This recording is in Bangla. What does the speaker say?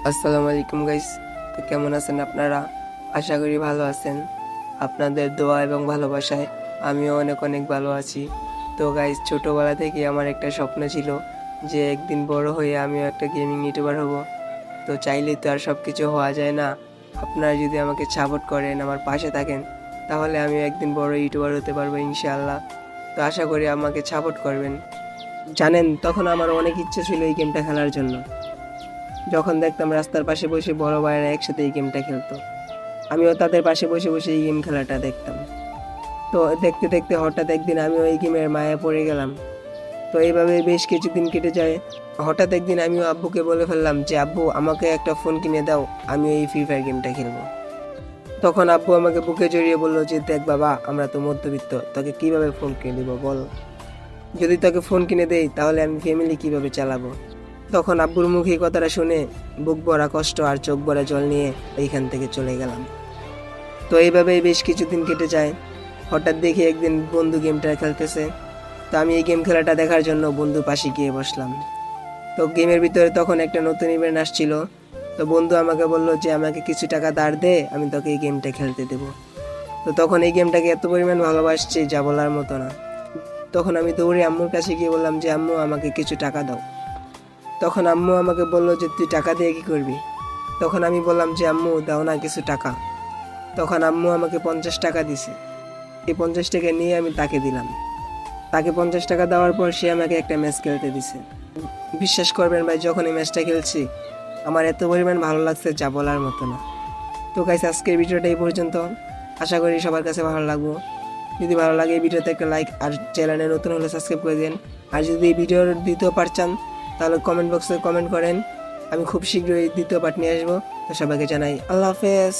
আসসালামু আলাইকুম গাইস। তো কেমন আছেন আপনারা? আশা করি ভালো আছেন। আপনাদের দোয়া এবং ভালোবাসায় আমিও অনেক অনেক ভালো আছি। তো গাইস, ছোটোবেলা থেকে আমার একটা স্বপ্ন ছিল যে একদিন বড় হয়ে আমিও একটা গেমিং ইউটিউবার হব। তো চাইলেই তো আর সব কিছু হওয়া যায় না। আপনারা যদি আমাকে সাপোর্ট করেন, আমার পাশে থাকেন, তাহলে আমিও একদিন বড় ইউটিউবার হতে পারবো ইনশাআল্লাহ। তো আশা করি আমাকে সাপোর্ট করবেন। জানেন, তখন আমার অনেক ইচ্ছে ছিল এই গেমটা খেলার জন্য। যখন দেখতাম রাস্তার পাশে বসে বড় ভাইয়েরা একসাথে এই গেমটা খেলতো, আমিও তাদের পাশে বসে বসে এই গেম খেলাটা দেখতাম। তো দেখতে দেখতে হঠাৎ একদিন আমিও এই গেমের মায়া পড়ে গেলাম। তো এইভাবে বেশ কিছুদিন কেটে যায়। হঠাৎ একদিন আমিও আব্বুকে বলে ফেললাম যে আব্বু, আমাকে একটা ফোন কিনে দাও, আমি এই ফ্রি ফায়ার গেমটা খেলবো। তখন আব্বু আমাকে বুকে জড়িয়ে বললো যে দেখ বাবা, আমরা তো মধ্যবিত্ত, তোকে কিভাবে ফোন কিনে দিব বল? যদি তোকে ফোন কিনে দেই তাহলে আমি ফ্যামিলি কিভাবে চালাবো? তখন আব্বুর মুখে এই কথাটা শুনে বুক ভরা কষ্ট আর চোখ ভরা জল নিয়ে এইখান থেকে চলে গেলাম। তো এইভাবেই বেশ কিছুদিন কেটে যায়। হঠাৎ দেখি একদিন বন্ধু গেমটা খেলতেছে। তো আমি এই গেম খেলাটা দেখার জন্য বন্ধুর পাশে গিয়ে বসলাম। তো গেমের ভিতরে তখন একটা নতুন ইভেন্ট আসছিল। তো বন্ধু আমাকে বললো যে আমাকে কিছু টাকা ধার দে, আমি তোকে এই গেমটা খেলতে দেবো। তো তখন এই গেমটাকে এত পরিমাণ ভালোবাসছি যা বলার মতো না। তখন আমি দৌড়ে আম্মুর কাছে গিয়ে বললাম যে আম্মু, আমাকে কিছু টাকা দাও। তখন আম্মু আমাকে বললো যে তুই টাকা দিয়ে কী করবি? তখন আমি বললাম যে আম্মু, দাও না কিছু টাকা। তখন আম্মু আমাকে 50 টাকা দিছে। এই 50 টাকা নিয়ে আমি তাকে দিলাম। তাকে 50 টাকা দেওয়ার পর সে আমাকে একটা ম্যাচ খেলতে দিছে। বিশ্বাস করবেন ভাই, যখন এই ম্যাচটা খেলছি আমার এত পরিমাণ ভালো লাগছে যা বলার মতো না। তো গাইস, আজকের ভিডিওটা এই পর্যন্ত। আশা করি সবার কাছে ভালো লাগবো। যদি ভালো লাগে এই ভিডিওতে একটা লাইক, আর চ্যানেলে নতুন হলে সাবস্ক্রাইব করে দিন। আর যদি এই ভিডিওর দ্বিতীয় পার্ট চান তাহলে কমেন্ট বক্সে কমেন্ট করেন। আমি খুব শীঘ্রই দ্বিতীয় পার্ট নিয়ে আসবো। তো সবাইকে জানাই আল্লাহ হাফেজ।